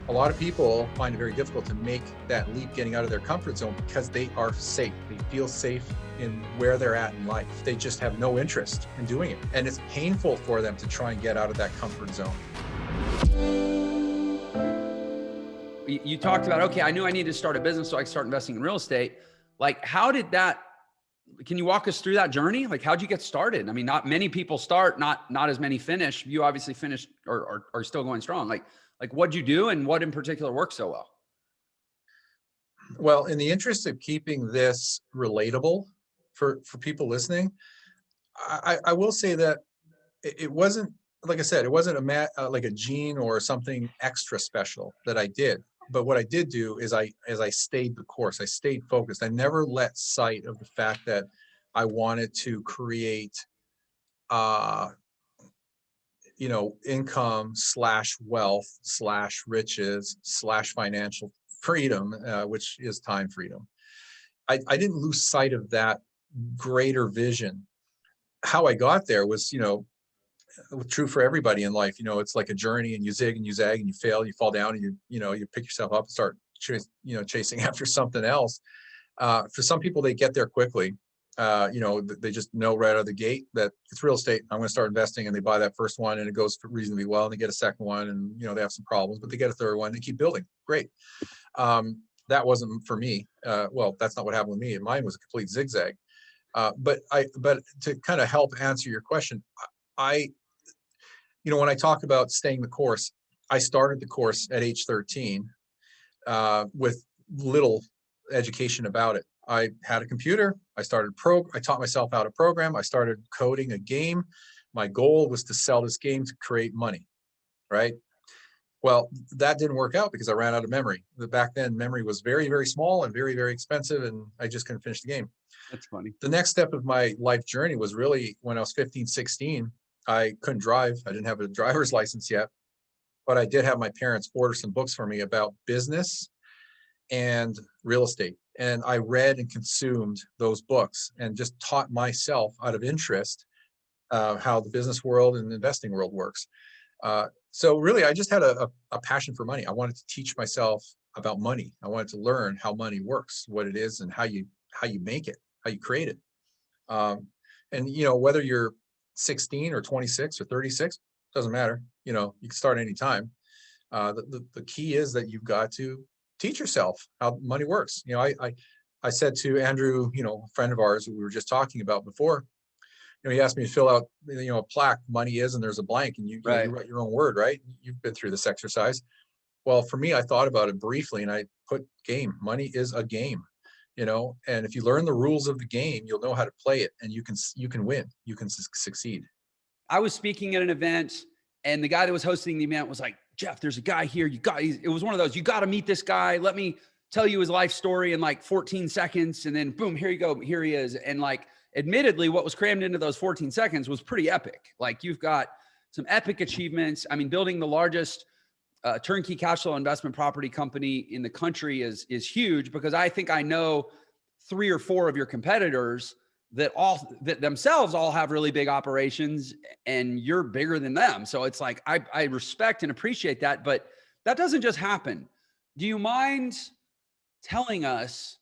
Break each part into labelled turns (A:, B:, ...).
A: A lot of people find it very difficult to make that leap getting out of their comfort zone because they are safe. They feel safe in where they're at in life. They just have no interest in doing it. And it's painful for them to try and get out of that comfort zone.
B: You talked about, okay, I knew I needed to start a business so I could start investing in real estate. Like, how did that, can you walk us through that journey? Like, how'd you get started? I mean, not many people start, not as many finish. You obviously finished or are still going strong. Like what'd you do and what in particular worked so well?
A: Well, in the interest of keeping this relatable for people listening, I will say that it wasn't, like I said, it wasn't like a gene or something extra special that I did. But what I did do is I stayed the course. I stayed focused. I never let sight of the fact that I wanted to create, income / wealth / riches / financial freedom, which is time freedom. I didn't lose sight of that greater vision. How I got there was, true for everybody in life. It's like a journey, and you zig and you zag and you fail, you fall down, and you pick yourself up and start chasing after something else. For some people, they get there quickly. They just know right out of the gate that it's real estate. I'm going to start investing, and they buy that first one and it goes reasonably well, and they get a second one, and they have some problems, but they get a third one, they keep building. Great. That wasn't for me. Well, that's not what happened with me. Mine was a complete zigzag. But to kind of help answer your question, when I talk about staying the course, I started the course at age 13 with little education about it. I had a computer. I taught myself how to program. I started coding a game. My goal was to sell this game to create money, right? Well, that didn't work out because I ran out of memory. Back then, memory was very, very small and very, very expensive, and I just couldn't finish the game.
B: That's funny.
A: The next step of my life journey was really when I was 15, 16. I couldn't drive. I didn't have a driver's license yet, but I did have my parents order some books for me about business and real estate. And I read and consumed those books and just taught myself out of interest how the business world and the investing world works. So really, I just had a passion for money. I wanted to teach myself about money. I wanted to learn how money works, what it is, and how you make it, how you create it. And whether you're 16 or 26 or 36, doesn't matter. You can start anytime. The key is that you've got to teach yourself how money works. I said to Andrew, a friend of ours who we were just talking about before, he asked me to fill out, a plaque, money is, and there's a blank, and you write your own word, right? You've been through this exercise. Well, for me, I thought about it briefly, and I put game. Money is a game, and if you learn the rules of the game, you'll know how to play it, and you can win, you can succeed.
B: I was speaking at an event, and the guy that was hosting the event was like, Jeff, there's a guy here. It was one of those, you got to meet this guy. Let me tell you his life story in like 14 seconds. And then boom, here you go. Here he is. And like, admittedly, what was crammed into those 14 seconds was pretty epic. Like, you've got some epic achievements. I mean, building the largest turnkey cash flow investment property company in the country is huge, because I think I know 3 or 4 of your competitors that themselves all have really big operations, and you're bigger than them. So it's like, I respect and appreciate that, but that doesn't just happen. Do you mind telling us,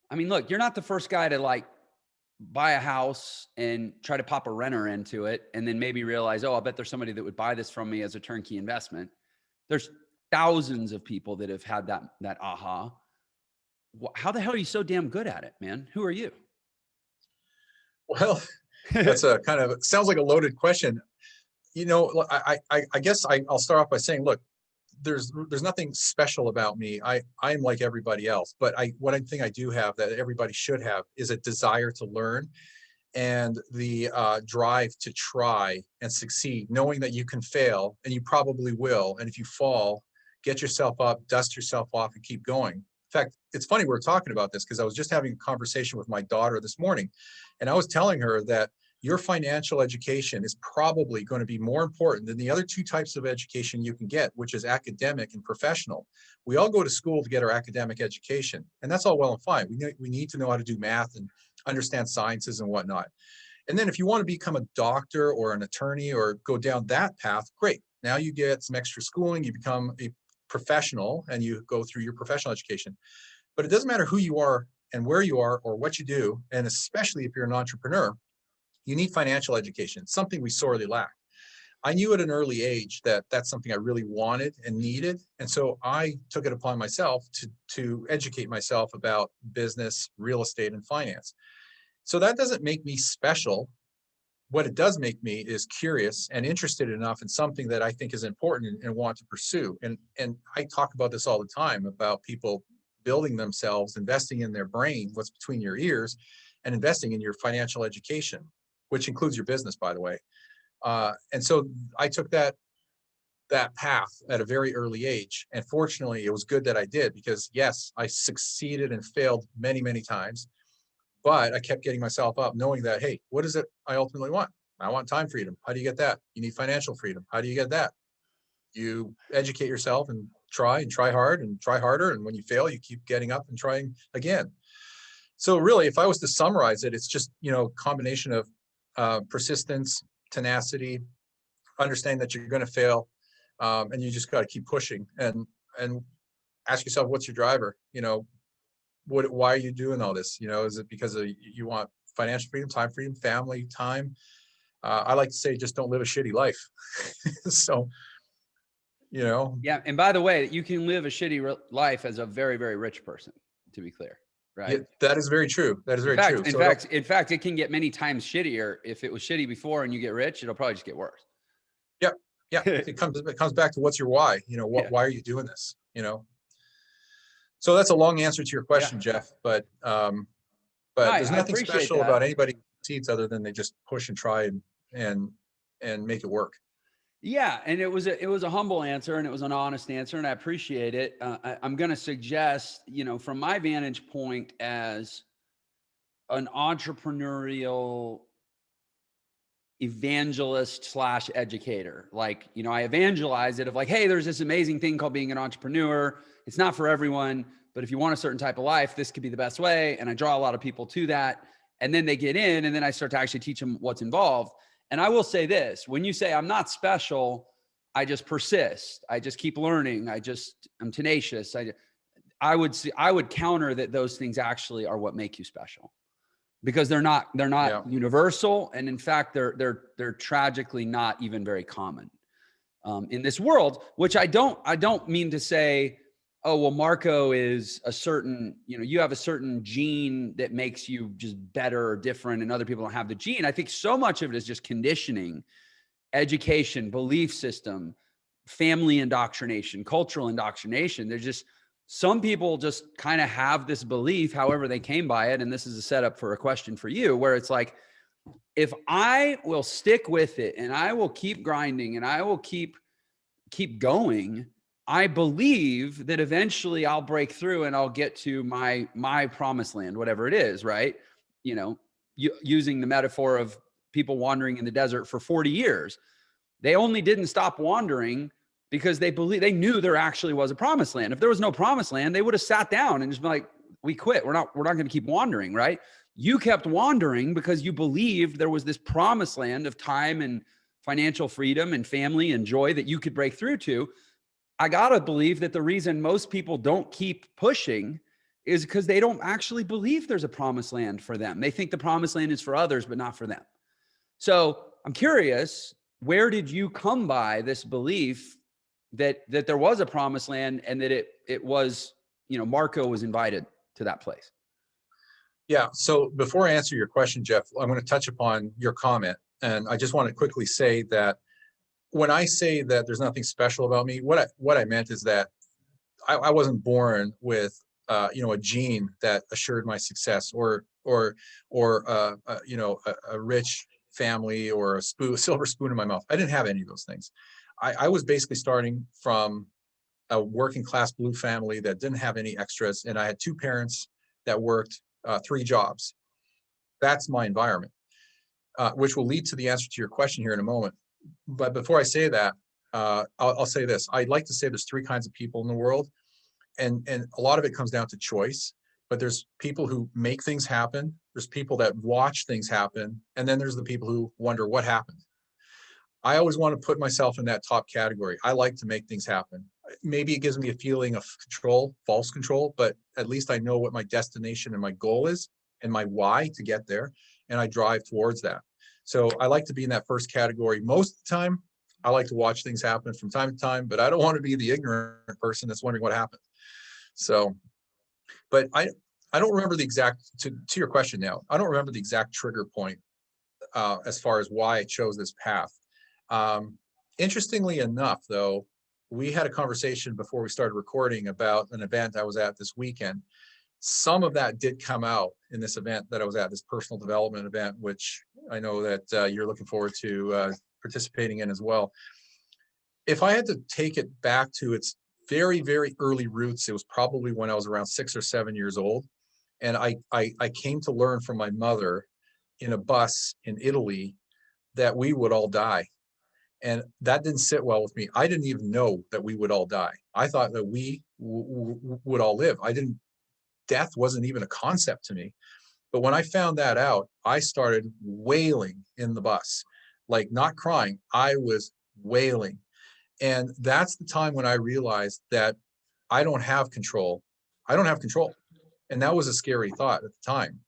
B: I mean, look, you're not the first guy to like buy a house and try to pop a renter into it, and then maybe realize, oh, I bet there's somebody that would buy this from me as a turnkey investment. There's thousands of people that have had that aha. How the hell are you so damn good at it, man? Who are you?
A: Well, that's a kind of, sounds like a loaded question. I guess I'll start off by saying, look, there's nothing special about me. I'm like everybody else, but one thing I do have that everybody should have is a desire to learn, and the drive to try and succeed, knowing that you can fail, and you probably will. And if you fall, get yourself up, dust yourself off, and keep going. In fact, it's funny we're talking about this because I was just having a conversation with my daughter this morning, and I was telling her that your financial education is probably going to be more important than the other 2 types of education you can get, which is academic and professional. We all go to school to get our academic education, and that's all well and fine. We need to know how to do math and understand sciences and whatnot. And then if you want to become a doctor or an attorney or go down that path, great. Now you get some extra schooling, you become a professional and you go through your professional education. But it doesn't matter who you are and where you are or what you do. And especially if you're an entrepreneur, you need financial education, something we sorely lack. I knew at an early age that that's something I really wanted and needed. And so I took it upon myself to educate myself about business, real estate, and finance. So that doesn't make me special. What it does make me is curious and interested enough in something that I think is important and want to pursue. And I talk about this all the time about people building themselves, investing in their brain, what's between your ears, and investing in your financial education, which includes your business, by the way. And so I took that path at a very early age. And fortunately, it was good that I did, because yes, I succeeded and failed many, many times. But I kept getting myself up, knowing that, hey, what is it I ultimately want? I want time freedom. How do you get that? You need financial freedom. How do you get that? You educate yourself and try hard and try harder. And when you fail, you keep getting up and trying again. So really, if I was to summarize it, it's just, combination of persistence, tenacity, understand that you're going to fail, and you just got to keep pushing and ask yourself, what's your driver? Why are you doing all this? Is it because you want financial freedom, time freedom, family time? I like to say, just don't live a shitty life. So,
B: Yeah. And by the way, you can live a shitty life as a very, very rich person, to be clear. Right.
A: Yeah, that is very true. That is very true.
B: In fact, it can get many times shittier. If it was shitty before and you get rich, it'll probably just get worse.
A: Yeah. Yeah. It comes back to what's your why, why are you doing this? So that's a long answer to your question, Jeff, but there's nothing special about anybody who succeeds other than they just push and try and make it work.
B: Yeah. And it was a humble answer, and it was an honest answer, and I appreciate it. I'm going to suggest, from my vantage point as an entrepreneurial evangelist / educator, I evangelize it of like, hey, there's this amazing thing called being an entrepreneur. It's not for everyone, but if you want a certain type of life, this could be the best way. And I draw a lot of people to that. And then they get in, and then I start to actually teach them what's involved. And I will say this, when you say I'm not special, I just persist. I just keep learning. I'm tenacious. I would counter that those things actually are what make you special, because they're not universal. And in fact, they're tragically not even very common in this world, which I don't mean to say, oh, well, Marco is a certain, you have a certain gene that makes you just better or different, and other people don't have the gene. I think so much of it is just conditioning, education, belief system, family indoctrination, cultural indoctrination. There's just some people just kind of have this belief, however they came by it. And this is a setup for a question for you, where it's like, if I will stick with it and I will keep grinding and I will keep going, I believe that eventually I'll break through and I'll get to my promised land, whatever it is, right? Using the metaphor of people wandering in the desert for 40 years. They only didn't stop wandering because they knew there actually was a promised land. If there was no promised land, they would have sat down and just been like, we quit. We're not going to keep wandering, right? You kept wandering because you believed there was this promised land of time and financial freedom and family and joy that you could break through to. I got to believe that the reason most people don't keep pushing is because they don't actually believe there's a promised land for them. They think the promised land is for others, but not for them. So I'm curious, where did you come by this belief that there was a promised land, and that it was, Marco was invited to that place?
A: Yeah. So before I answer your question, Jeff, I'm going to touch upon your comment. And I just want to quickly say that when I say that there's nothing special about me, what I meant is that I wasn't born with a gene that assured my success, or a rich family, or a silver spoon in my mouth. I didn't have any of those things. I was basically starting from a working class blue family that didn't have any extras, and I had two parents that worked 3 jobs. That's my environment, which will lead to the answer to your question here in a moment. But before I say that, I'll say this. I'd like to say there's 3 kinds of people in the world, and a lot of it comes down to choice. But there's people who make things happen. There's people that watch things happen, and then there's the people who wonder what happened. I always want to put myself in that top category. I like to make things happen. maybe it gives me a feeling of control, false control, but at least I know what my destination and my goal is and my why to get there. And I drive towards that. So I like to be in that first category. Most of the time, I like to watch things happen from time to time, but I don't want to be the ignorant person that's wondering what happened. So, but I don't remember the exact, to your question now, I don't remember the exact trigger point as far as why I chose this path. Interestingly enough, though, we had a conversation before we started recording about an event I was at this weekend. Some of that did come out in this event that I was at, this personal development event, which I know that you're looking forward to participating in as well. If I had to take it back to its very, very early roots, it was probably when I was around 6 or 7 years old. And I came to learn from my mother in a bus in Italy that we would all die. And that didn't sit well with me. I didn't even know that we would all die. I thought that we would all live. Death wasn't even a concept to me. But when I found that out, I started wailing in the bus, like not crying. I was wailing. And that's the time when I realized that I don't have control. I don't have control. And that was a scary thought at the time.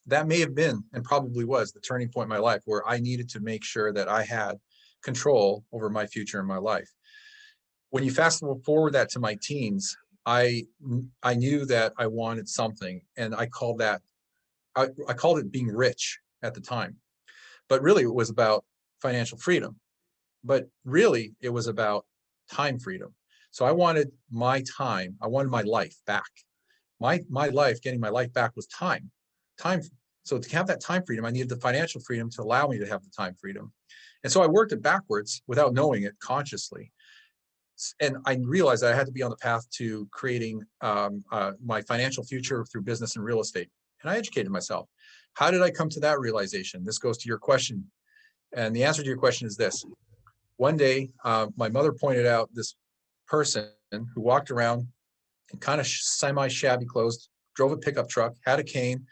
A: That may have been, and probably was, the turning point in my life where I needed to make sure that I had control over my future in my life. When you fast forward that to my teens, I knew that I wanted something, and I called it being rich at the time. But really it was about financial freedom. But really it was about time freedom. So I wanted my time, I wanted my life back. My life, getting my life back was time. So to have that time freedom, I needed the financial freedom to allow me to have the time freedom. And so I worked it backwards without knowing it consciously. And I realized that I had to be on the path to creating my financial future through business and real estate. And I educated myself. How did I come to that realization? This goes to your question. And the answer to your question is this. One day, my mother pointed out this person who walked around in kind of semi-shabby clothes, drove a pickup truck, had a cane,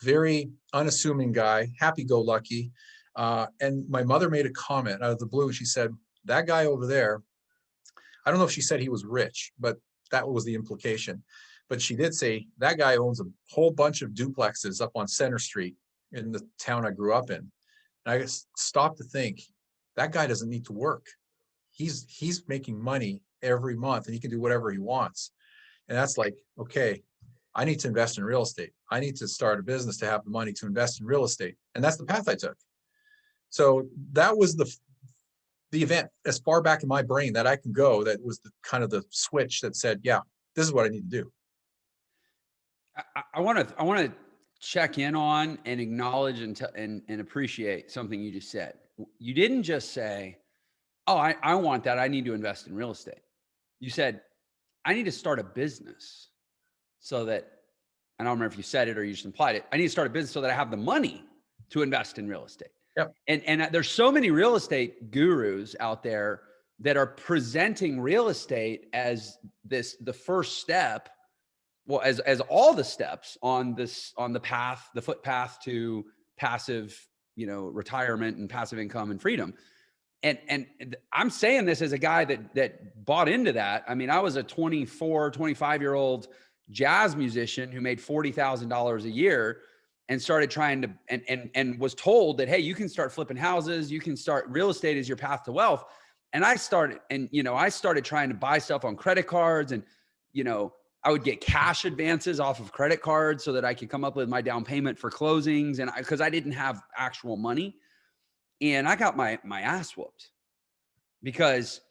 A: very unassuming guy, happy-go-lucky. And my mother made a comment out of the blue. She said, that guy over there, I don't know if she said he was rich, but that was the implication. But she did say, that guy owns a whole bunch of duplexes up on Center Street in the town I grew up in. And I just stopped to think, that guy doesn't need to work. He's making money every month and he can do whatever he wants. And that's like, okay, I need to invest in real estate. I need to start a business to have the money to invest in real estate. And that's the path I took. So that was the event as far back in my brain that I can go. That was the kind of the switch that said, yeah, this is what I need to do.
B: I want to check in on and acknowledge and appreciate something you just said. You didn't just say, oh, I want that. I need to invest in real estate. You said, I need to start a business so that, I don't remember if you said it or you just implied it. I need to start a business so that I have the money to invest in real estate.
A: Yep.
B: And there's so many real estate gurus out there that are presenting real estate as the first step. Well, as all the steps on the path, the footpath to passive, retirement and passive income and freedom. And I'm saying this as a guy that bought into that. I mean, I was a 24, 25-year-old jazz musician who made $40,000 a year and started trying to, and was told that, hey, you can start flipping houses. You can start real estate as your path to wealth. And I started trying to buy stuff on credit cards, and, I would get cash advances off of credit cards so that I could come up with my down payment for closings. And because I didn't have actual money, and I got my ass whooped because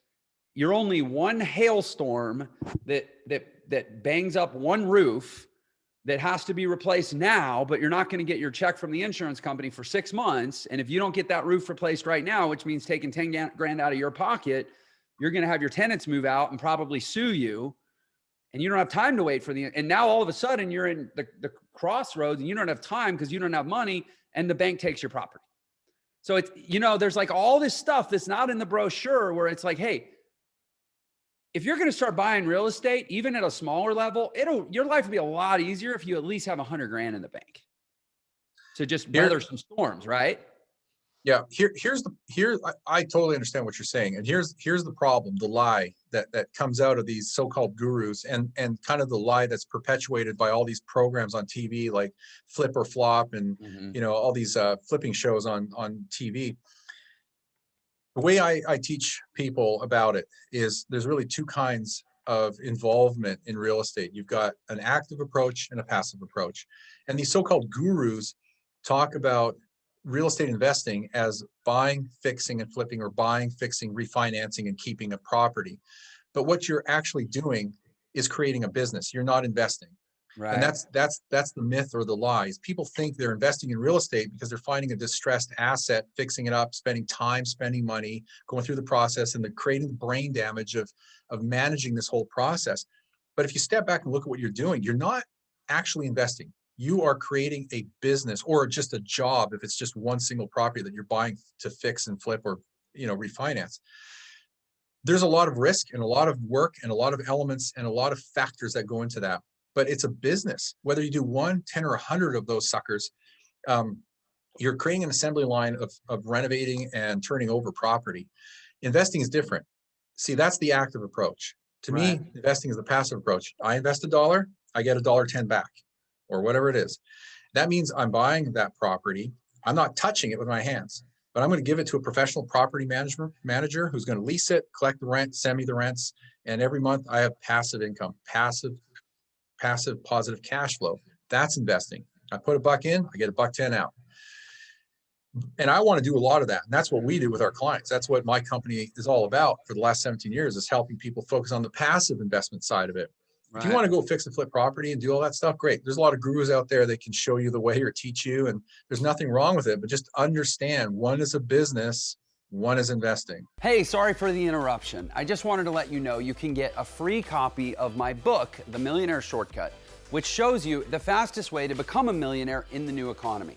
B: you're only one hailstorm that bangs up one roof that has to be replaced now, but you're not going to get your check from the insurance company for 6 months. And if you don't get that roof replaced right now, which means taking 10 grand out of your pocket, you're going to have your tenants move out and probably sue you. And you don't have time to wait and now all of a sudden you're in the crossroads and you don't have time because you don't have money, and the bank takes your property. So it's, there's like all this stuff that's not in the brochure where it's like, hey, if you're going to start buying real estate, even at a smaller level, your life will be a lot easier if you at least have 100 grand in the bank to just weather some storms, right?
A: Yeah, I totally understand what you're saying. And here's the problem, the lie that comes out of these so-called gurus, and kind of the lie that's perpetuated by all these programs on TV like Flip or Flop, and
B: Mm-hmm.
A: all these flipping shows on TV. The way I teach people about it is there's really two kinds of involvement in real estate. You've got an active approach and a passive approach. And these so-called gurus talk about real estate investing as buying, fixing, and flipping, or buying, fixing, refinancing, and keeping a property. But what you're actually doing is creating a business. You're not investing. And
B: Right.
A: that's the myth or the lies. People think they're investing in real estate because they're finding a distressed asset, fixing it up, spending time, spending money, going through the process, and they're creating the brain damage of managing this whole process. But if you step back and look at what you're doing, you're not actually investing. You are creating a business, or just a job if it's just one single property that you're buying to fix and flip, or refinance. There's a lot of risk and a lot of work and a lot of elements and a lot of factors that go into that. But it's a business. Whether you do 1, 10, or 100 of those suckers, you're creating an assembly line of renovating and turning over property. Investing is different. See, that's the active approach. To
B: Right.
A: me, investing is the passive approach. I invest $1, I get $1.10 back, or whatever it is. That means I'm buying that property. I'm not touching it with my hands, but I'm going to give it to a professional property manager who's going to lease it, collect the rent, send me the rents, and every month I have passive income, passive positive cash flow. That's investing. I put $1 in, I get $1.10 out. And I want to do a lot of that. And that's what we do with our clients. That's what my company is all about for the last 17 years, is helping people focus on the passive investment side of it. If you want to go fix and flip property and do all that stuff, great. There's a lot of gurus out there that can show you the way or teach you, and there's nothing wrong with it. But just understand, one is a business, one is investing.
B: Hey, sorry for the interruption. I just wanted to let you know you can get a free copy of my book, The Millionaire Shortcut, which shows you the fastest way to become a millionaire in the new economy.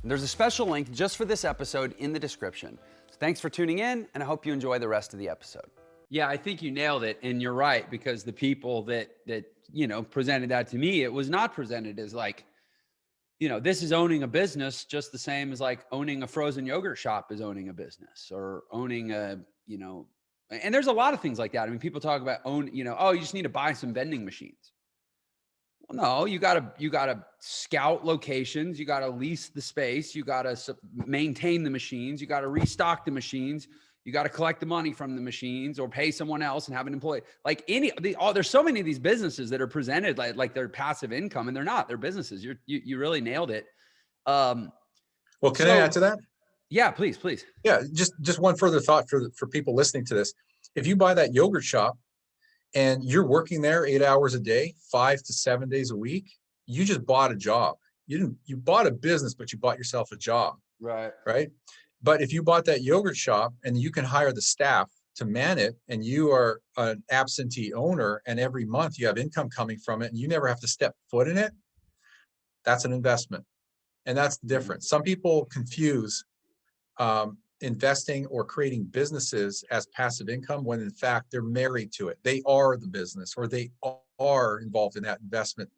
B: And there's a special link just for this episode in the description. So thanks for tuning in, and I hope you enjoy the rest of the episode. Yeah, I think you nailed it, and you're right, because the people that presented that to me, it was not presented as like, this is owning a business, just the same as like owning a frozen yogurt shop is owning a business, or owning and there's a lot of things like that. I mean, people talk about you just need to buy some vending machines. Well, no, you gotta scout locations, you gotta lease the space, you gotta maintain the machines, you gotta restock the machines, you gotta collect the money from the machines, or pay someone else and have an employee. Like there's so many of these businesses that are presented like they're passive income, and they're not. They're businesses. You really nailed it.
A: Well, can I add to that?
B: Yeah, please.
A: Yeah, just one further thought for people listening to this. If you buy that yogurt shop and you're working there 8 hours a day, 5 to 7 days a week, you just bought a job. You bought a business, but you bought yourself a job. Right. But if you bought that yogurt shop and you can hire the staff to man it, and you are an absentee owner, and every month you have income coming from it, and you never have to step foot in it, that's an investment. And that's the difference. Some people confuse investing or creating businesses as passive income, when in fact they're married to it. They are the business, or they are involved in that investment,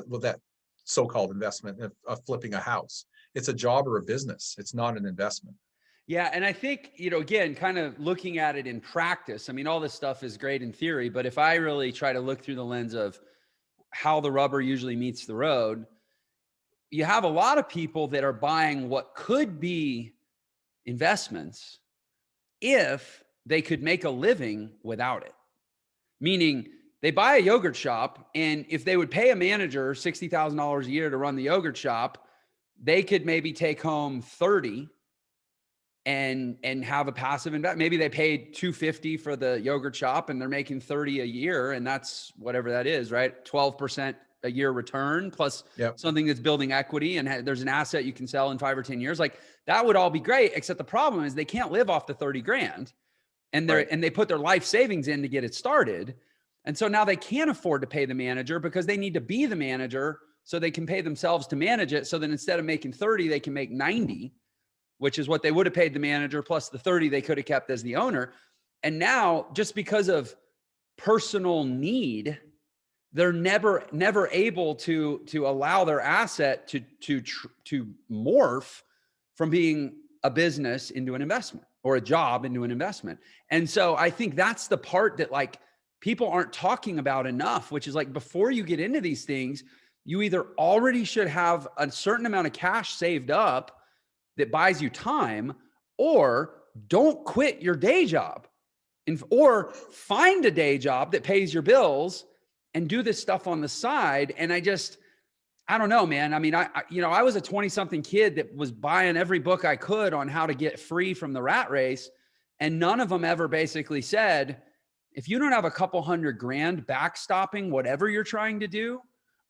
A: with that so-called investment of flipping a house. It's a job or a business. It's not an investment.
B: Yeah. And I think, again, kind of looking at it in practice, I mean, all this stuff is great in theory, but if I really try to look through the lens of how the rubber usually meets the road, you have a lot of people that are buying what could be investments if they could make a living without it. Meaning they buy a yogurt shop, and if they would pay a manager $60,000 a year to run the yogurt shop, they could maybe take home 30 and have a passive investment. Maybe they paid $250 for the yogurt shop and they're making 30 a year, and that's whatever that is, right? 12% a year return plus something that's building equity, and there's an asset you can sell in 5 or 10 years. Like, that would all be great, except the problem is they can't live off the 30 grand, and they put their life savings in to get it started. And so now they can't afford to pay the manager, because they need to be the manager so they can pay themselves to manage it. So then instead of making 30, they can make 90, which is what they would have paid the manager, plus the 30 they could have kept as the owner. And now, just because of personal need, they're never able to allow their asset to morph from being a business into an investment or a job into an investment. And so I think that's the part that like people aren't talking about enough, which is like before you get into these things, you either already should have a certain amount of cash saved up that buys you time, or don't quit your day job or find a day job that pays your bills and do this stuff on the side. And I don't know, man. I mean, I was a 20 something kid that was buying every book I could on how to get free from the rat race. And none of them ever basically said, if you don't have a couple $100,000 backstopping whatever you're trying to do,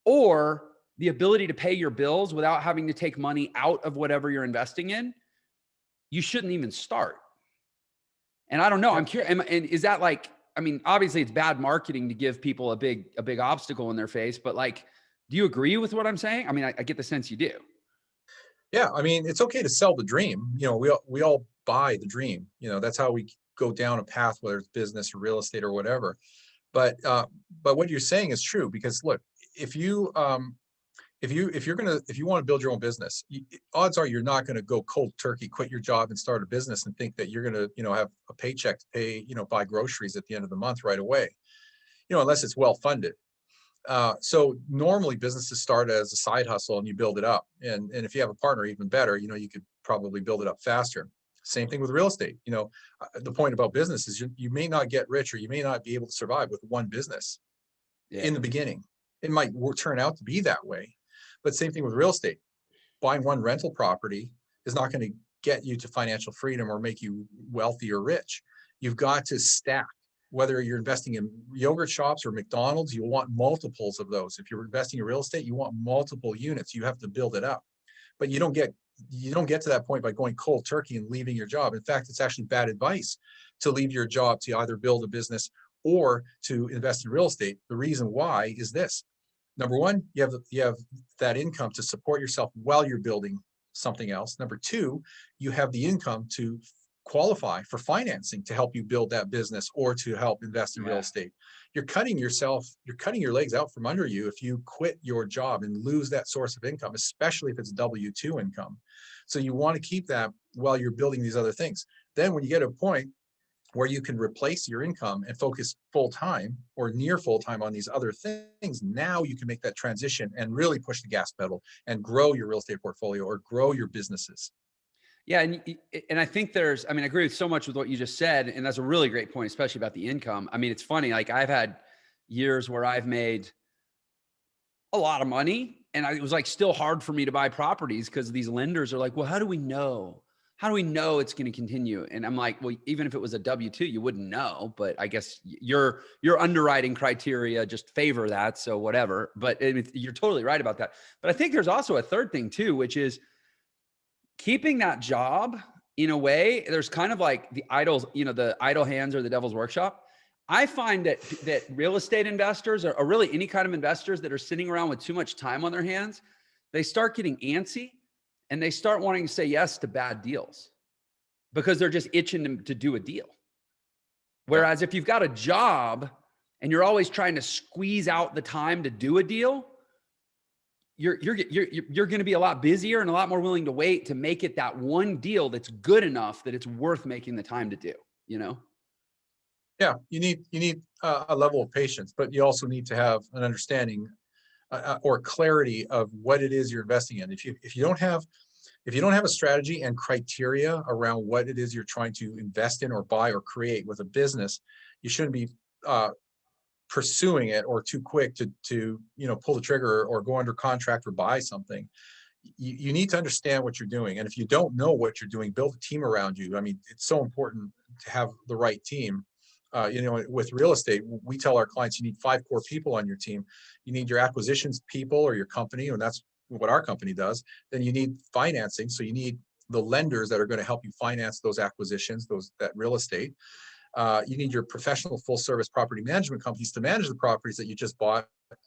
B: or the ability to pay your bills without having to take money out of whatever you're investing in, you shouldn't even start. And I don't know, I'm curious. And is that like, I mean, obviously it's bad marketing to give people a big obstacle in their face, but like, do you agree with what I'm saying? I mean, I get the sense you do.
A: Yeah, I mean, it's okay to sell the dream. We all buy the dream. That's how we go down a path, whether it's business or real estate or whatever. But what you're saying is true, because look, if you want to build your own business, odds are you're not going to go cold turkey, quit your job and start a business and think that you're going to have a paycheck to pay, buy groceries at the end of the month right away, unless it's well funded. So normally businesses start as a side hustle and you build it up. And if you have a partner, even better, you could probably build it up faster. Same thing with real estate. The point about business is you may not get rich, or you may not be able to survive with one business in the beginning. It might turn out to be that way, but same thing with real estate. Buying one rental property is not going to get you to financial freedom or make you wealthy or rich. You've got to stack. Whether you're investing in yogurt shops or McDonald's, you want multiples of those. If you're investing in real estate, you want multiple units. You have to build it up, but you don't get to that point by going cold turkey and leaving your job. In fact, it's actually bad advice to leave your job to either build a business or to invest in real estate. The reason why is this: number one, you have that income to support yourself while you're building something else. Number two, you have the income to qualify for financing to help you build that business or to help invest in real estate. You're cutting your legs out from under you if you quit your job and lose that source of income, especially if it's W-2 income. So you want to keep that while you're building these other things. Then when you get to a point where you can replace your income and focus full-time or near full-time on these other things, now you can make that transition and really push the gas pedal and grow your real estate portfolio or grow your businesses.
B: Yeah. And I think I agree with so much with what you just said. And that's a really great point, especially about the income. I mean, it's funny, like I've had years where I've made a lot of money and it was like still hard for me to buy properties because these lenders are like, well, how do we know? How do we know it's going to continue? And I'm like, well, even if it was a W-2, you wouldn't know, but I guess your underwriting criteria just favor that. So whatever, but you're totally right about that. But I think there's also a third thing too, which is keeping that job. In a way, there's kind of like the idle hands or the devil's workshop. I find that real estate investors or really any kind of investors that are sitting around with too much time on their hands, they start getting antsy and they start wanting to say yes to bad deals because they're just itching to do a deal. Whereas if you've got a job and you're always trying to squeeze out the time to do a deal, you're going to be a lot busier and a lot more willing to wait to make it that one deal that's good enough that it's worth making the time to do, Yeah,
A: you need a level of patience, but you also need to have an understanding or clarity of what it is you're investing in. If you don't have a strategy and criteria around what it is you're trying to invest in or buy or create with a business, you shouldn't be pursuing it or too quick to pull the trigger or go under contract or buy something. You need to understand what you're doing, and if you don't know what you're doing, build a team around you. I mean, it's so important to have the right team. With real estate, we tell our clients you need 5 core people on your team. You need your acquisitions people or your company, and that's what our company does. Then you need financing, so you need the lenders that are going to help you finance those acquisitions, that real estate. You need your professional full service property management companies to manage the properties that you just bought,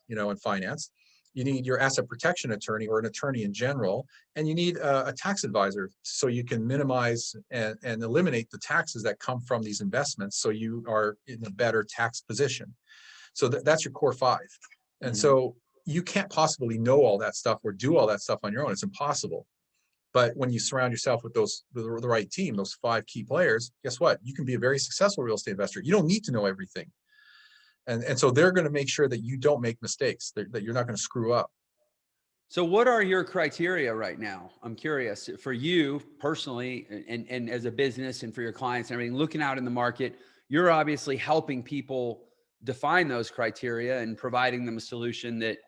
A: and finance. You need your asset protection attorney or an attorney in general, and you need a tax advisor so you can minimize and eliminate the taxes that come from these investments, so you are in a better tax position. So that's your core 5. And so you can't possibly know all that stuff or do all that stuff on your own. It's impossible. But when you surround yourself with the right team, those 5 key players, guess what? You can be a very successful real estate investor. You don't need to know everything. And so they're going to make sure that you don't make mistakes, that you're not going to screw up.
B: So what are your criteria right now? I'm curious for you personally and as a business and for your clients and everything, looking out in the market, you're obviously helping people define those criteria and providing them a solution that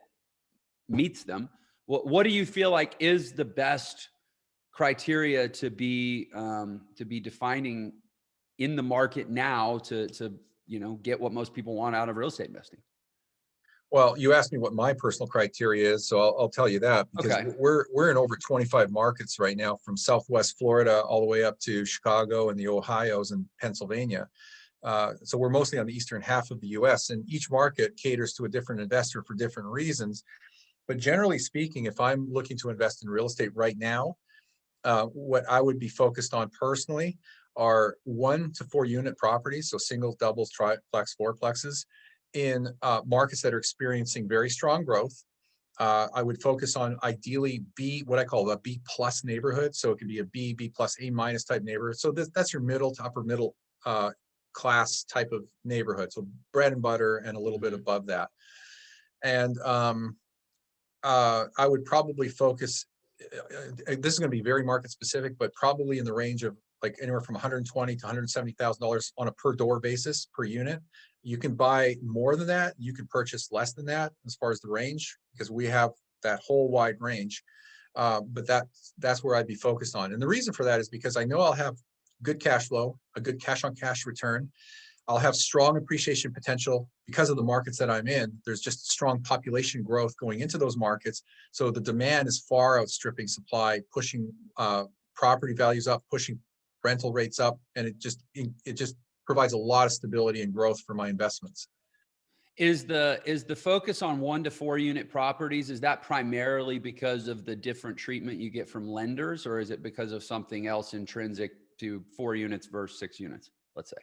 B: meets them. What do you feel like is the best criteria to be defining in the market now to get what most people want out of real estate investing?
A: Well, you asked me what my personal criteria is, so I'll tell you that, because
B: Okay.
A: we're in over 25 markets right now, from Southwest Florida all the way up to Chicago and the Ohios and Pennsylvania. So we're mostly on the eastern half of the U.S., and each market caters to a different investor for different reasons. But generally speaking, if I'm looking to invest in real estate right now, what I would be focused on personally are 1 to 4 unit properties, so singles, doubles, triplex, fourplexes, in markets that are experiencing very strong growth. I would focus on ideally what I call a B plus neighborhood. So it could be a B plus, A minus type neighborhood. So that's your middle to upper middle class type of neighborhood. So bread and butter and a little bit above that. And I would probably focus, this is going to be very market specific, but probably in the range of like anywhere from $120,000 to $170,000 on a per door basis per unit. You can buy more than that. You can purchase less than that as far as the range, because we have that whole wide range. But that's where I'd be focused on. And the reason for that is because I know I'll have good cash flow, a good cash on cash return. I'll have strong appreciation potential because of the markets that I'm in. There's just strong population growth going into those markets. So the demand is far outstripping supply, pushing property values up, pushing rental rates up. And it just provides a lot of stability and growth for my investments.
B: Is the focus on 1 to 4 unit properties, is that primarily because of the different treatment you get from lenders, or is it because of something else intrinsic to 4 units versus 6 units, let's say?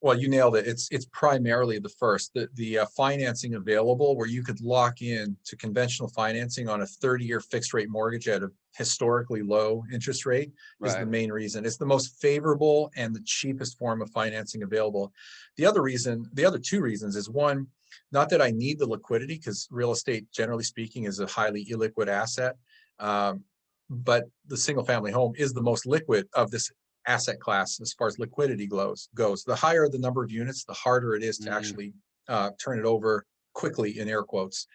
A: Well, you nailed it. It's primarily the first, the financing available where you could lock in to conventional financing on a 30-year fixed rate mortgage at a historically low interest rate is the main reason. It's the most favorable and the cheapest form of financing available. The other 2 reasons is, one, not that I need the liquidity, because real estate, generally speaking, is a highly illiquid asset. But the single family home is the most liquid of this asset class as far as liquidity goes. The higher the number of units, the harder it is to actually turn it over quickly, in air quotes.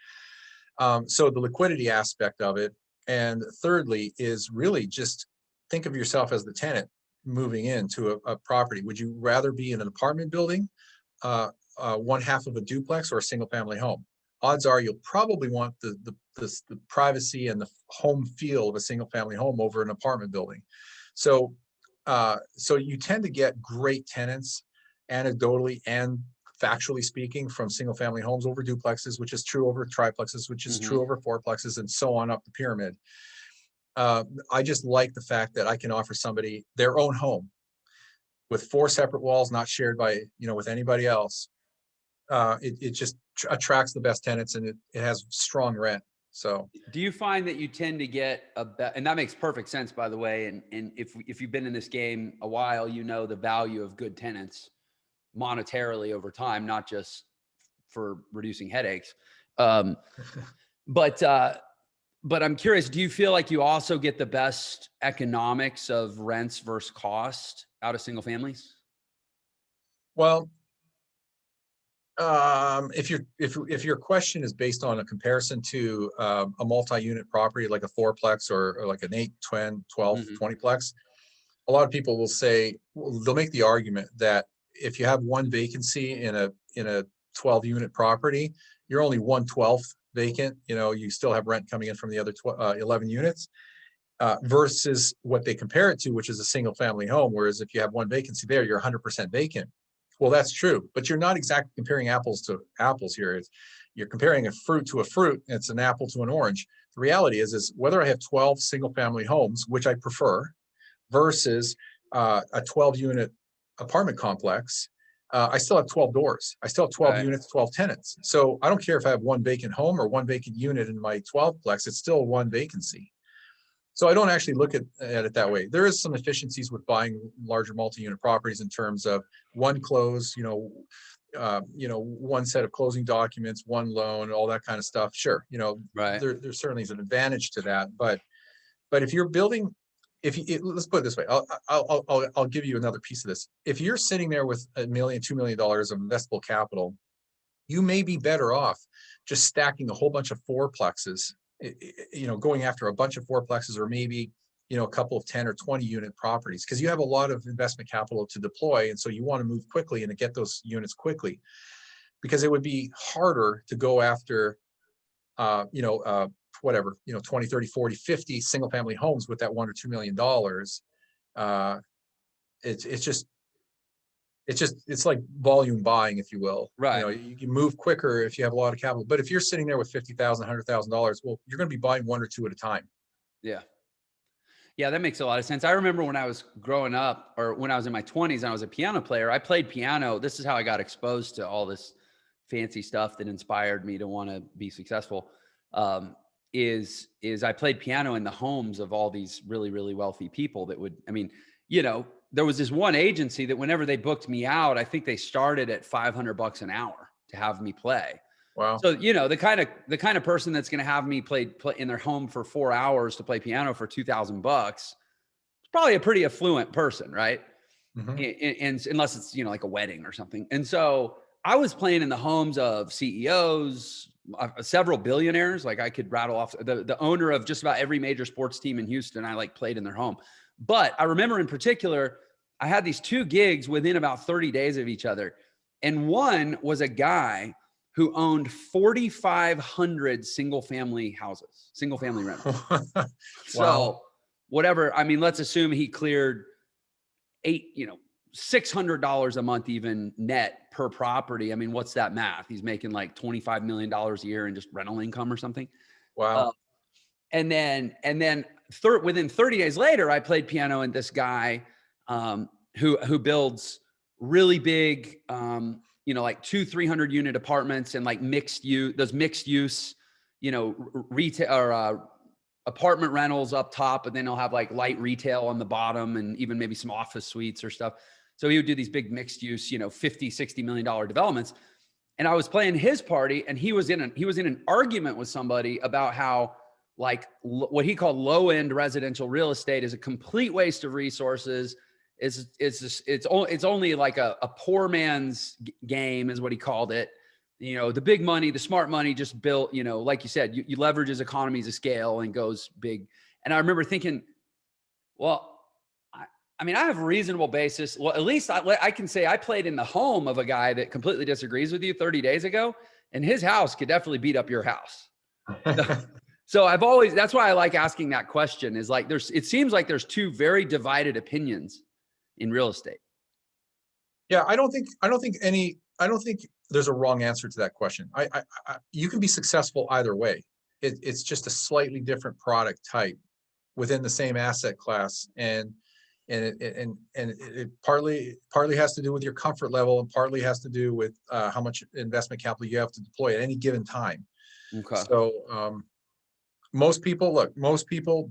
A: So the liquidity aspect of it. And thirdly is really just think of yourself as the tenant moving into a property. Would you rather be in an apartment building, one half of a duplex, or a single family home? Odds are you'll probably want the privacy and the home feel of a single family home over an apartment building. So you tend to get great tenants, anecdotally and factually speaking, from single family homes over duplexes, which is true over triplexes, which is true over fourplexes, and so on up the pyramid. I just like the fact that I can offer somebody their own home with 4 separate walls, not shared by, with anybody else. It just attracts the best tenants, and it has strong rent. So
B: do you find that you tend to get and that makes perfect sense, by the way. And if you've been in this game a while, the value of good tenants monetarily over time, not just for reducing headaches. But I'm curious, do you feel like you also get the best economics of rents versus cost out of single families?
A: Well, if your question is based on a comparison to a multi-unit property like a fourplex or like an 8, 10, 12, 20plex, a lot of people will say, they'll make the argument that if you have one vacancy in a 12-unit property, you're only 1/12 vacant. You still have rent coming in from the other 11 units, versus what they compare it to, which is a single family home. Whereas if you have one vacancy there, you're 100% vacant. Well, that's true, but you're not exactly comparing apples to apples here. You're comparing a fruit to a fruit, and it's an apple to an orange. The reality is whether I have 12 single family homes, which I prefer, versus a 12-unit apartment complex, I still have 12 doors. I still have 12 units, 12 tenants. So I don't care if I have one vacant home or one vacant unit in my 12plex, it's still one vacancy. So I don't actually look at it that way. There is some efficiencies with buying larger multi-unit properties in terms of one close, one set of closing documents, one loan, all that kind of stuff. Sure,
B: Right.
A: there certainly is an advantage to that. But if you're building, let's put it this way, I'll give you another piece of this. If you're sitting there with $1 million, $2 million of investable capital, you may be better off just stacking a whole bunch of fourplexes, going after a bunch of fourplexes, or maybe, a couple of 10 or 20 unit properties, because you have a lot of investment capital to deploy. And so you want to move quickly and to get those units quickly, because it would be harder to go after, whatever, 20, 30, 40, 50 single family homes with that $1 or $2 million. It's like volume buying, if you will.
B: Right.
A: You can move quicker if you have a lot of capital. But if you're sitting there with $50,000, $100,000, well, you're going to be buying one or two at a time.
B: Yeah. Yeah, that makes a lot of sense. I remember when I was growing up, or when I was in my 20s and I was a piano player, I played piano. This is how I got exposed to all this fancy stuff that inspired me to want to be successful. Is I played piano in the homes of all these really, really wealthy people that would, there was this one agency that whenever they booked me out, I think they started at $500 an hour to have me play.
A: Wow.
B: So, the kind of person that's going to have me play in their home for 4 hours to play piano for $2,000, it's probably a pretty affluent person, right? Mm-hmm. And unless it's, like a wedding or something. And so I was playing in the homes of CEOs, several billionaires. Like I could rattle off the owner of just about every major sports team in Houston. I played in their home. But I remember in particular, I had these 2 gigs within about 30 days of each other. And one was a guy who owned 4,500 single family rentals.
A: Wow.
B: So whatever, let's assume he cleared $600 a month, even net per property. What's that math? He's making like $25 million a year in just rental income or something.
A: Wow.
B: And then within 30 days later, I played piano in this guy who builds really big, like 200-300 unit apartments and like mixed use, retail or apartment rentals up top, but then he'll have like light retail on the bottom and even maybe some office suites or stuff. So he would do these big mixed use, $50-60 million developments. And I was playing his party, and he was in an argument with somebody about how what he called low end residential real estate is a complete waste of resources. It's only like a poor man's game, is what he called it. The big money, the smart money just built, like you said, you leverage his economies of scale and goes big. And I remember thinking, well, I have a reasonable basis. Well, at least I can say I played in the home of a guy that completely disagrees with you 30 days ago, and his house could definitely beat up your house. So that's why I like asking that question, is like, it seems like there's 2 very divided opinions in real estate.
A: Yeah, I don't think there's a wrong answer to that question. You can be successful either way. It's just a slightly different product type within the same asset class, and it partly has to do with your comfort level, and partly has to do with how much investment capital you have to deploy at any given time.
B: Okay.
A: So most people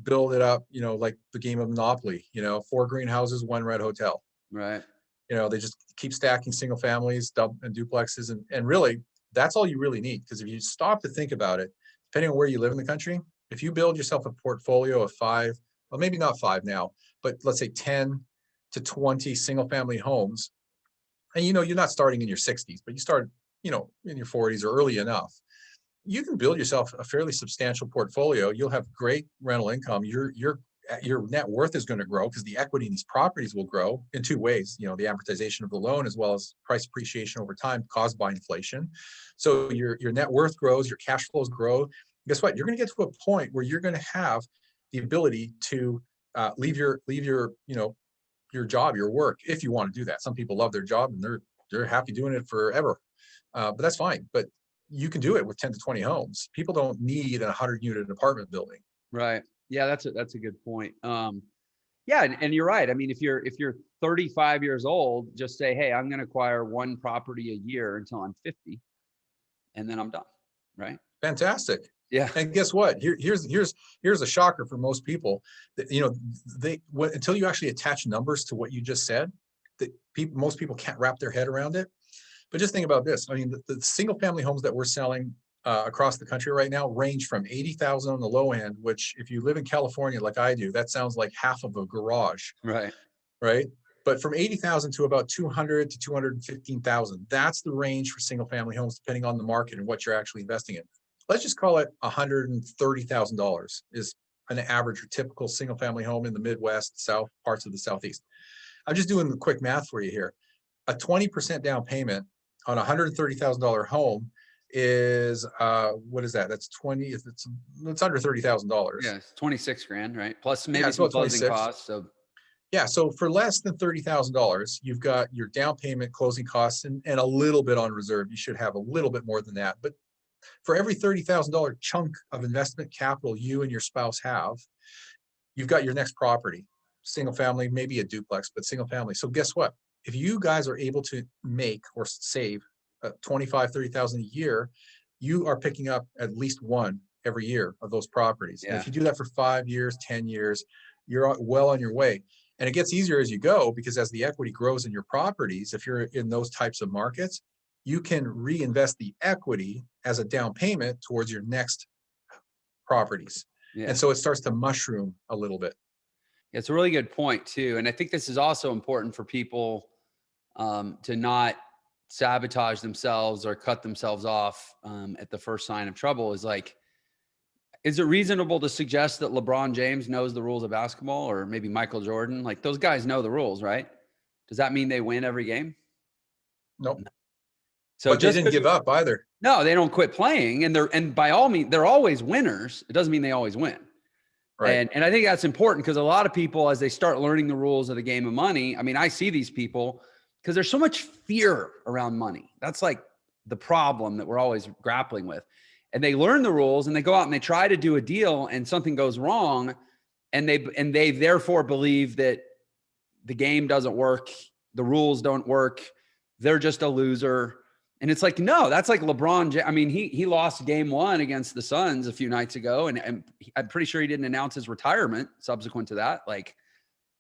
A: build it up, like the game of Monopoly, 4 greenhouses, 1 red hotel.
B: Right.
A: They just keep stacking single families, and duplexes. And really, that's all you really need. Because if you stop to think about it, depending on where you live in the country, if you build yourself a portfolio of 5, well, maybe not 5 now, but let's say 10 to 20 single family homes, and you're not starting in your 60s, but you start, in your 40s or early enough, you can build yourself a fairly substantial portfolio. You'll have great rental income. Your net worth is going to grow because the equity in these properties will grow in 2 ways, the amortization of the loan, as well as price appreciation over time caused by inflation. So your net worth grows, your cash flows grow. Guess what? You're going to get to a point where you're going to have the ability to leave your job, your work, if you want to do that. Some people love their job and they're happy doing it forever, but that's fine. But you can do it with 10 to 20 homes. People don't need a 100-unit apartment building.
B: Right. Yeah, that's a good point. Yeah, and you're right. If you're 35 years old, just say, hey, I'm going to acquire 1 property a year until I'm 50, and then I'm done. Right.
A: Fantastic.
B: Yeah.
A: And guess what? Here's a shocker for most people. That, until you actually attach numbers to what you just said, that most people can't wrap their head around it. But just think about this. I mean, the single family homes that we're selling across the country right now range from 80,000 on the low end, which if you live in California like I do, that sounds like half of a garage,
B: Right.
A: right? But from 80,000 to about 200 to 215,000, that's the range for single family homes, depending on the market and what you're actually investing in. Let's just call it $130,000 is an average or typical single family home in the Midwest, South parts of the Southeast. I'm just doing the quick math for you here. A 20% down payment on a $130,000 home is what is that? That's 20. It's under $30,000.
B: Yeah, it's 26 grand, right? Plus maybe
A: Yeah, it's
B: some
A: about
B: closing
A: 26.
B: costs. So
A: Yeah, so for less than $30,000, you've got your down payment, closing costs, and a little bit on reserve. You should have a little bit more than that. But for every $30,000 chunk of investment capital you and your spouse have, you've got your next property, single family, maybe a duplex, but single family. So guess what? If you guys are able to make or save 25, 30,000 a year, you are picking up at least one every year of those properties. And
B: yeah.
A: if you do that for 5 years, 10 years, you're well on your way. And it gets easier as you go, because as the equity grows in your properties, if you're in those types of markets, you can reinvest the equity as a down payment towards your next properties.
B: Yeah.
A: And so it starts to mushroom a little bit.
B: It's a really good point too. And I think this is also important for people to not sabotage themselves or cut themselves off at the first sign of trouble. Is it reasonable to suggest that LeBron James knows the rules of basketball, or maybe Michael Jordan? Like, those guys know the rules, right? Does that mean they win every game?
A: Nope.
B: So
A: but they didn't give up either.
B: No, they don't quit playing, and by all means, they're always winners. It doesn't mean they always win.
A: Right.
B: And I think that's important, because a lot of people, as they start learning the rules of the game of money, I mean, I see these people because there's so much fear around money. That's like the problem that we're always grappling with. And they learn the rules and they go out and they try to do a deal and something goes wrong. And they therefore believe that the game doesn't work. The rules don't work. They're just a loser. And it's like, no, that's like LeBron. I mean, he lost game 1 against the Suns a few nights ago. And I'm pretty sure he didn't announce his retirement subsequent to that. Like,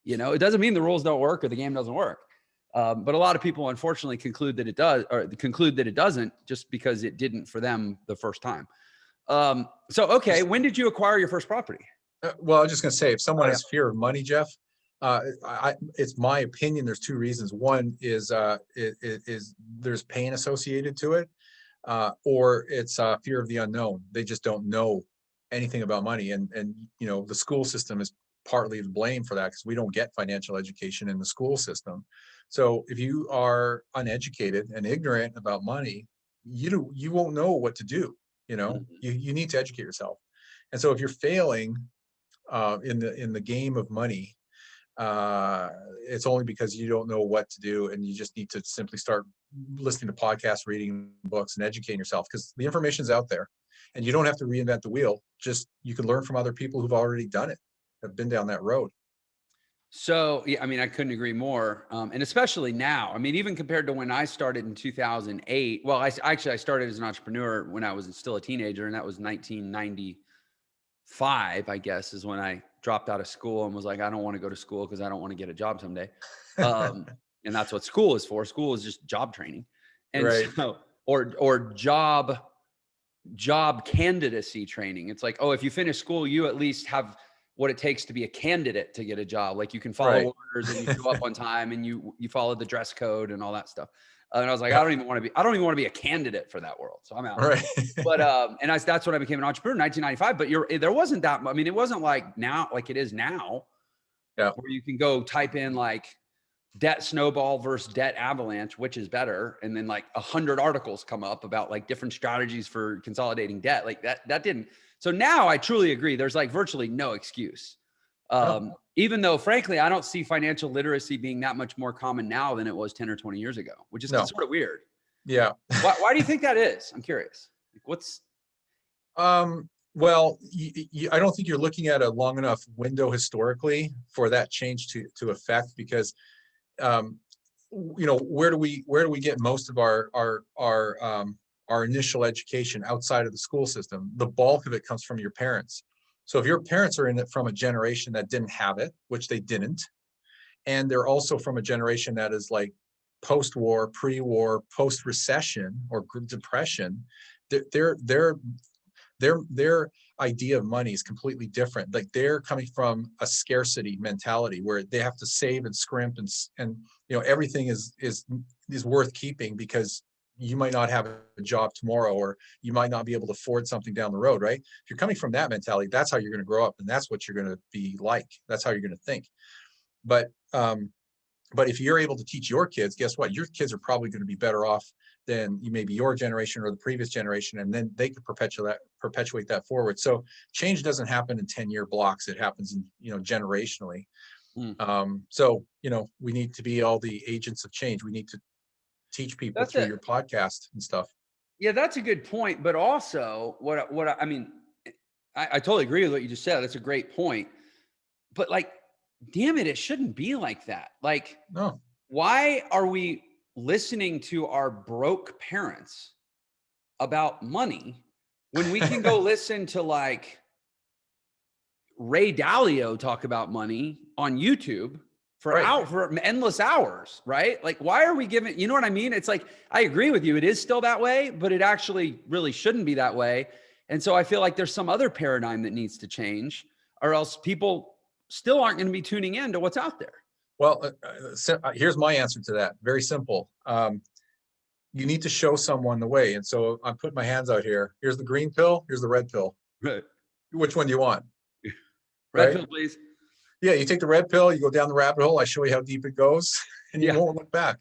B: it doesn't mean the rules don't work or the game doesn't work. But a lot of people, unfortunately, conclude that it does, or conclude that it doesn't, just because it didn't for them the first time. Okay, when did you acquire your first property?
A: Well, I was just going to say, if someone has fear of money, Jeff, it's my opinion. There's 2 reasons. One is there's pain associated to it, or it's fear of the unknown. They just don't know anything about money, and the school system is partly to blame for that, because we don't get financial education in the school system. So if you are uneducated and ignorant about money, you won't know what to do. You need to educate yourself. And so if you're failing in the game of money, it's only because you don't know what to do, and you just need to simply start listening to podcasts, reading books, and educating yourself, because the information is out there, and you don't have to reinvent the wheel. Just, you can learn from other people who've already done it, have been down that road.
B: So, yeah, I mean, I couldn't agree more. And especially now, I mean, even compared to when I started in 2008, well, I started as an entrepreneur when I was still a teenager, and that was 1995, I guess, is when I dropped out of school and was like, I don't want to go to school because I don't want to get a job someday. And that's what school is for. School is just job training. And
A: right.
B: So, or job candidacy training. It's like, oh, if you finish school, you at least have what it takes to be a candidate to get a job. Like, you can follow orders and you show up on time and you follow the dress code and all that stuff. And I was like, I don't even want to be a candidate for that world. So I'm out.
A: Right.
B: But, that's when I became an entrepreneur in 1995, but there wasn't that, I mean, it wasn't like now, like it is now, where you can go type in like debt snowball versus debt avalanche, which is better. And then like 100 articles come up about like different strategies for consolidating debt. Like that didn't. So now I truly agree. There's like virtually no excuse. Even though, frankly, I don't see financial literacy being that much more common now than it was 10 or 20 years ago, which is sort of weird.
A: Yeah.
B: Why do you think that is? I'm curious. What's
A: well, I don't think you're looking at a long enough window historically for that change to affect, because where do we get most of our our initial education outside of the school system. The bulk of it comes from your parents. So if your parents are in it from a generation that didn't have it, which they didn't, and they're also from a generation that is like post-war, pre-war, post-recession or depression, their their their idea of money is completely different. Like they're coming from a scarcity mentality where they have to save and scrimp and everything is worth keeping because you might not have a job tomorrow, or you might not be able to afford something down the road, right? If you're coming from that mentality, that's how you're going to grow up, and that's what you're going to be like. That's how you're going to think. But if you're able to teach your kids, guess what? Your kids are probably going to be better off than maybe your generation or the previous generation, and then they could perpetuate that forward. So change doesn't happen in 10-year blocks; it happens in generationally. So we need to be all the agents of change. We need to teach people through your podcast and stuff.
B: Yeah, that's a good point. But also, I mean, I totally agree with what you just said. That's a great point. But like, damn it shouldn't be like that. Like,
A: no.
B: Why are we listening to our broke parents about money when we can go listen to like Ray Dalio talk about money on YouTube for endless hours, right? Like, why are we giving, you know what I mean? It's like, I agree with you. It is still that way, but it actually really shouldn't be that way. And so I feel like there's some other paradigm that needs to change, or else people still aren't going to be tuning in to what's out there.
A: Well, here's my answer to that. Very simple. You need to show someone the way. And so I'm putting my hands out here. Here's the green pill. Here's the red pill.
B: Right.
A: Which one do you want?
B: Red pill, please.
A: Yeah, you take the red pill, you go down the rabbit hole. I show you how deep it goes, and you won't look back.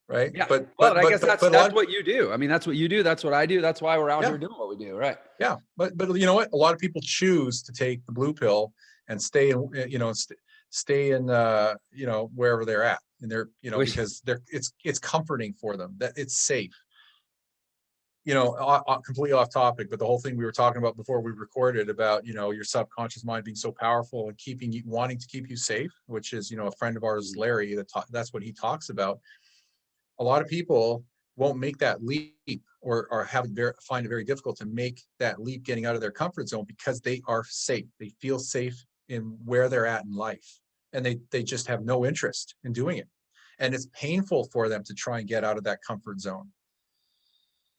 A: Right.
B: Yeah. But I guess that's what you do. I mean, that's what you do. That's what I do. That's why we're out here doing what we do. Right.
A: Yeah. But you know what? A lot of people choose to take the blue pill and stay in, wherever they're at. And they're, because it's comforting for them, that it's safe. Completely off topic, but the whole thing we were talking about before we recorded about, your subconscious mind being so powerful and wanting to keep you safe, which is, a friend of ours, Larry, that's what he talks about. A lot of people won't make that leap or find it very difficult to make that leap getting out of their comfort zone because they are safe. They feel safe in where they're at in life, and they just have no interest in doing it. And it's painful for them to try and get out of that comfort zone.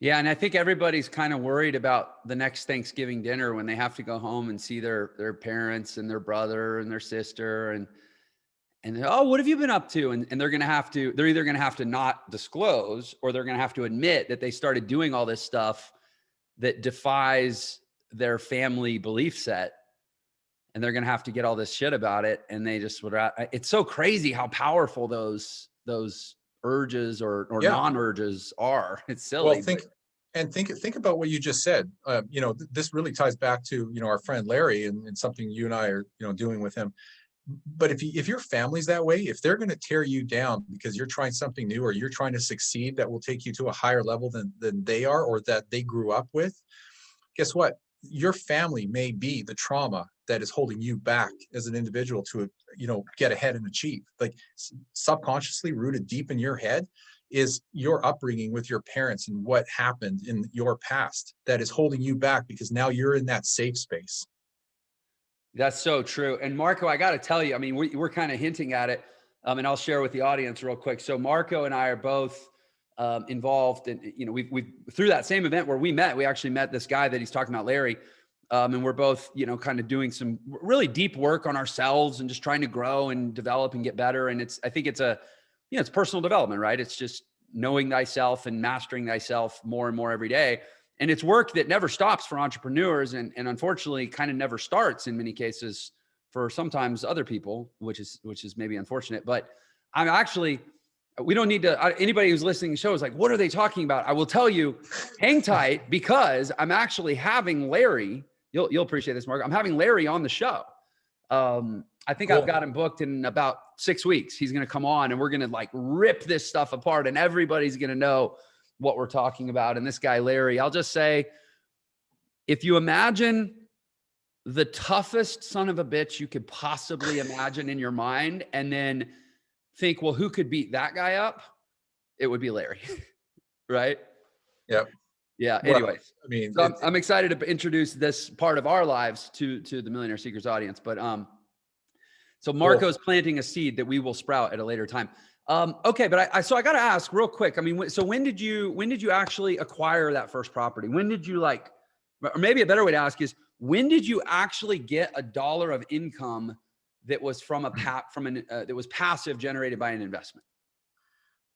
B: Yeah. And I think everybody's kind of worried about the next Thanksgiving dinner when they have to go home and see their parents and their brother and their sister and oh, what have you been up to? And they're either going to have to not disclose, or they're going to have to admit that they started doing all this stuff that defies their family belief set. And they're going to have to get all this shit about it. And they just it's so crazy how powerful those urges or non-urges are. It's silly.
A: Well, think about what you just said. This really ties back to, our friend Larry and something you and I are, doing with him. But if your family's that way, if they're going to tear you down because you're trying something new, or you're trying to succeed that will take you to a higher level than they are, or that they grew up with, guess what? Your family may be the trauma that is holding you back as an individual to, get ahead and achieve. Like subconsciously rooted deep in your head is your upbringing with your parents and what happened in your past that is holding you back, because now you're in that safe space.
B: That's so true. And Marco, I got to tell you, I mean, we're kind of hinting at it, and I'll share with the audience real quick. So Marco and I are both involved in, we through that same event where we actually met this guy that he's talking about, Larry. And we're both, kind of doing some really deep work on ourselves and just trying to grow and develop and get better. And I think it's it's personal development, right? It's just knowing thyself and mastering thyself more and more every day. And it's work that never stops for entrepreneurs, and unfortunately kind of never starts in many cases for sometimes other people, which is maybe unfortunate. But we don't need to, anybody who's listening to the show is like, what are they talking about? I will tell you, hang tight, because I'm actually having Larry, you'll appreciate this, Mark. I'm having Larry on the show. I think cool. I've got him booked in about 6 weeks. He's going to come on and we're going to like rip this stuff apart, and everybody's going to know what we're talking about. And this guy, Larry, I'll just say, if you imagine the toughest son of a bitch you could possibly imagine in your mind, and then think, well, who could beat that guy up? It would be Larry, right?
A: Yep.
B: Yeah.
A: Well,
B: Anyways,
A: I mean,
B: so I'm excited to introduce this part of our lives to the Millionaire Seekers audience. But so
A: cool.
B: Marco's planting a seed that we will sprout at a later time. Okay, but so I got to ask real quick. I mean, so when did you actually acquire that first property? When did you or maybe a better way to ask is, when did you actually get $1 of income that was from that was passive, generated by an investment?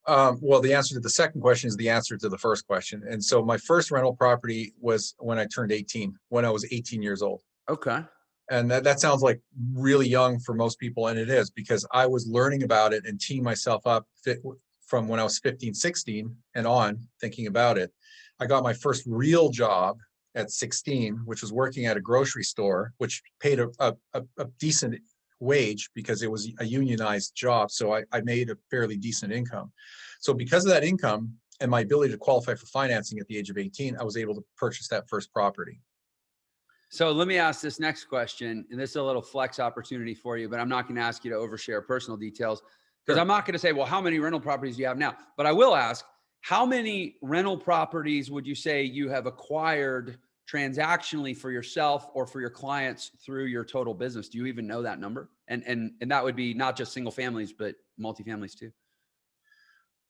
A: Well, the answer to the second question is the answer to the first question. And so my first rental property was when I turned 18, when I was 18 years old.
B: Okay.
A: And that sounds like really young for most people. And it is, because I was learning about it and teeing myself up from when I was 15, 16 and on, thinking about it. I got my first real job at 16, which was working at a grocery store, which paid a decent wage because it was a unionized job. So I made a fairly decent income. So because of that income and my ability to qualify for financing at the age of 18, I was able to purchase that first property.
B: So let me ask this next question, and this is a little flex opportunity for you, but I'm not going to ask you to overshare personal details, because
A: Sure.
B: I'm not going to say, well, how many rental properties do you have now? But I will ask, how many rental properties would you say you have acquired transactionally for yourself or for your clients through your total business? Do you even know that number? And that would be not just single families, but multifamilies too.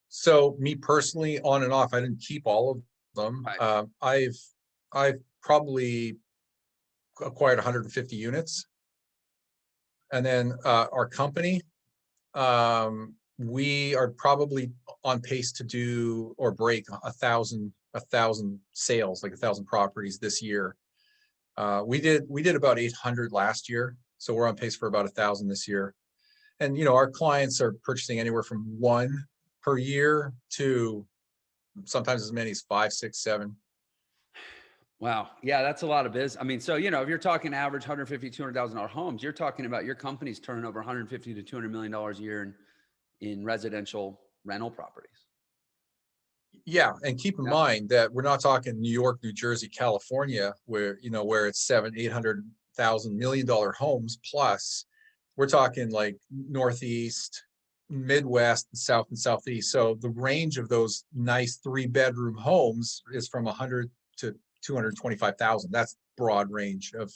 A: So me personally, on and off, I didn't keep all of them.
B: Right.
A: I've probably acquired 150 units. And then our company, we are probably on pace to do or break 1,000 sales, like 1,000 properties this year. We did about 800 last year, so we're on pace for about 1,000 this year. And our clients are purchasing anywhere from 1 per year to sometimes as many as 5, 6, 7.
B: Wow. Yeah, that's a lot of biz. I mean, so, if you're talking average 150, $200,000 homes, you're talking about your company's turning over 150 to $200 million a year in residential rental properties.
A: Yeah, and keep in mind that we're not talking New York, New Jersey, California, where it's 700,000, $800,000 million homes plus. We're talking like Northeast, Midwest, South and Southeast. So the range of those nice 3-bedroom homes is from 100 to 225,000. That's broad range of.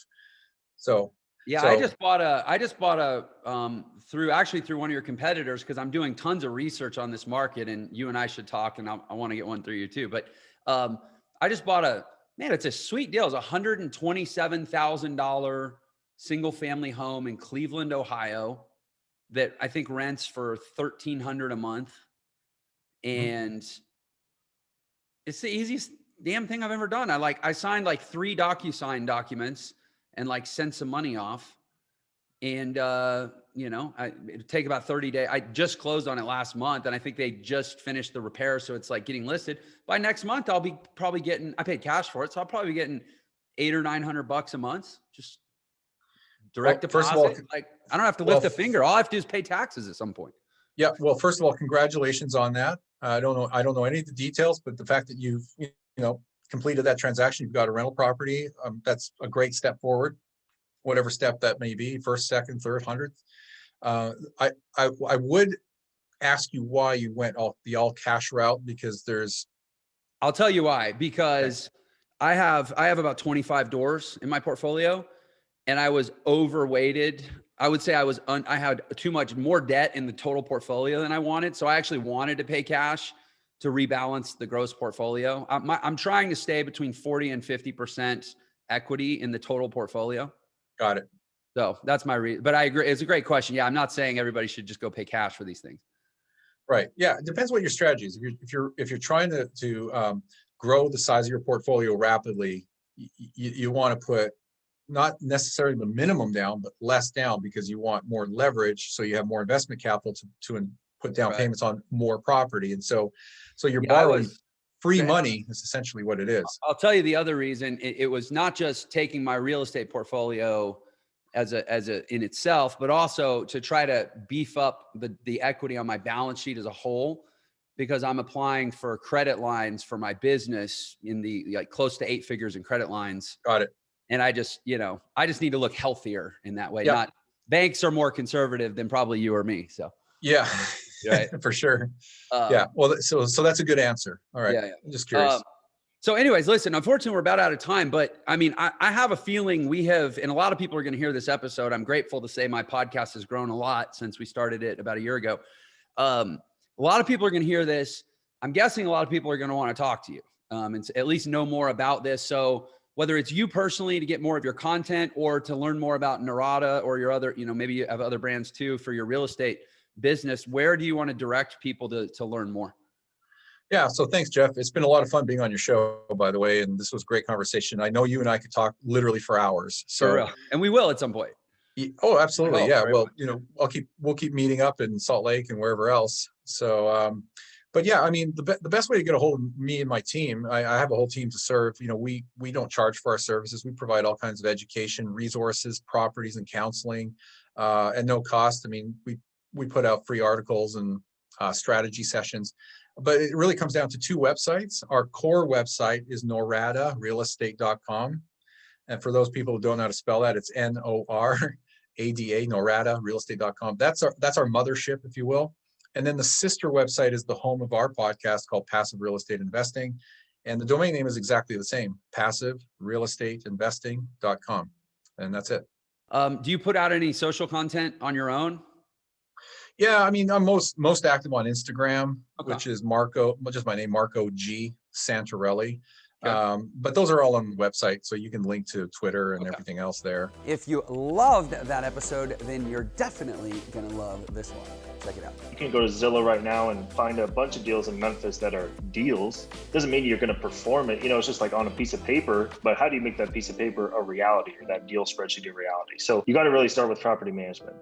B: Yeah,
A: So
B: I just bought through one of your competitors, because I'm doing tons of research on this market, and you and I should talk, and I want to get one through you too. But I just bought it's a sweet deal. It's $127,000 single family home in Cleveland, Ohio, that I think rents for $1,300 a month. And it's the easiest damn thing I've ever done. I signed like 3 DocuSign documents and sent some money off. And, it'd take about 30 days. I just closed on it last month, and I think they just finished the repair. So it's getting listed by next month. I'll be probably I paid cash for it. So I'll probably be getting $800 or $900 a month. Just direct deposit.
A: First of all,
B: I don't have to lift a finger. All I have to do is pay taxes at some point.
A: Yeah. Well, first of all, congratulations on that. I don't know any of the details, but the fact that you've, completed that transaction, you've got a rental property, that's a great step forward, whatever step that may be, first, second, third, 100th. I would ask you why you went the all cash route, because
B: I'll tell you why, because I have about 25 doors in my portfolio, and I was overweighted. I would say I had too much more debt in the total portfolio than I wanted. So I actually wanted to pay cash to rebalance the gross portfolio. I'm trying to stay between 40 and 50% equity in the total portfolio.
A: Got it.
B: So that's my reason. But I agree. It's a great question. Yeah. I'm not saying everybody should just go pay cash for these things.
A: Right. Yeah. It depends what your strategy is. If you're trying to grow the size of your portfolio rapidly, you want to put not necessarily the minimum down, but less down, because you want more leverage. So you have more investment capital to put down payments on more property. And so you're borrowing free money is essentially what it is.
B: I'll tell you the other reason. It was not just taking my real estate portfolio as in itself, but also to try to beef up the equity on my balance sheet as a whole, because I'm applying for credit lines for my business in the close to 8 figures in credit lines.
A: Got it.
B: And I just need to look healthier in that way. Not banks are more conservative than probably you or me. So
A: yeah, right. For sure. Yeah. Well, so that's a good answer. All right.
B: Yeah.
A: I'm just curious.
B: So anyways, listen, unfortunately we're about out of time, but I mean, I have a feeling we have, and a lot of people are going to hear this episode. I'm grateful to say my podcast has grown a lot since we started it about a year ago. A lot of people are going to hear this. I'm guessing a lot of people are going to want to talk to you and at least know more about this. So whether it's you personally to get more of your content or to learn more about Narada or your other, maybe you have other brands too for your real estate business, where do you want to direct people to learn more?
A: Yeah. So thanks, Jeff. It's been a lot of fun being on your show, by the way. And this was great conversation. I know you and I could talk literally for hours. So,
B: and we will at some point.
A: oh, absolutely. Yeah. Well,
B: Much.
A: we'll keep meeting up in Salt Lake and wherever else. So, but yeah, I mean, the best way to get a hold of me and my team, I have a whole team to serve. We don't charge for our services. We provide all kinds of education, resources, properties, and counseling at no cost. I mean, we put out free articles and strategy sessions, but it really comes down to two websites. Our core website is noradarealestate.com. And for those people who don't know how to spell that, it's NORADA, noradarealestate.com. That's our mothership, if you will. And then the sister website is the home of our podcast called Passive Real Estate Investing. And the domain name is exactly the same, passiverealestateinvesting.com. And that's it.
B: Do you put out any social content on your own?
A: Yeah, I mean, I'm most active on Instagram, which is Marco, just my name, Marco G. Santarelli. Okay. But those are all on the website, so you can link to Twitter and everything else there.
B: If you loved that episode, then you're definitely going to love this one. Check it out.
C: You can go to Zillow right now and find a bunch of deals in Memphis that are deals. Doesn't mean you're going to perform it. It's just like on a piece of paper, but how do you make that piece of paper a reality or that deal spreadsheet a reality? So you got to really start with property management.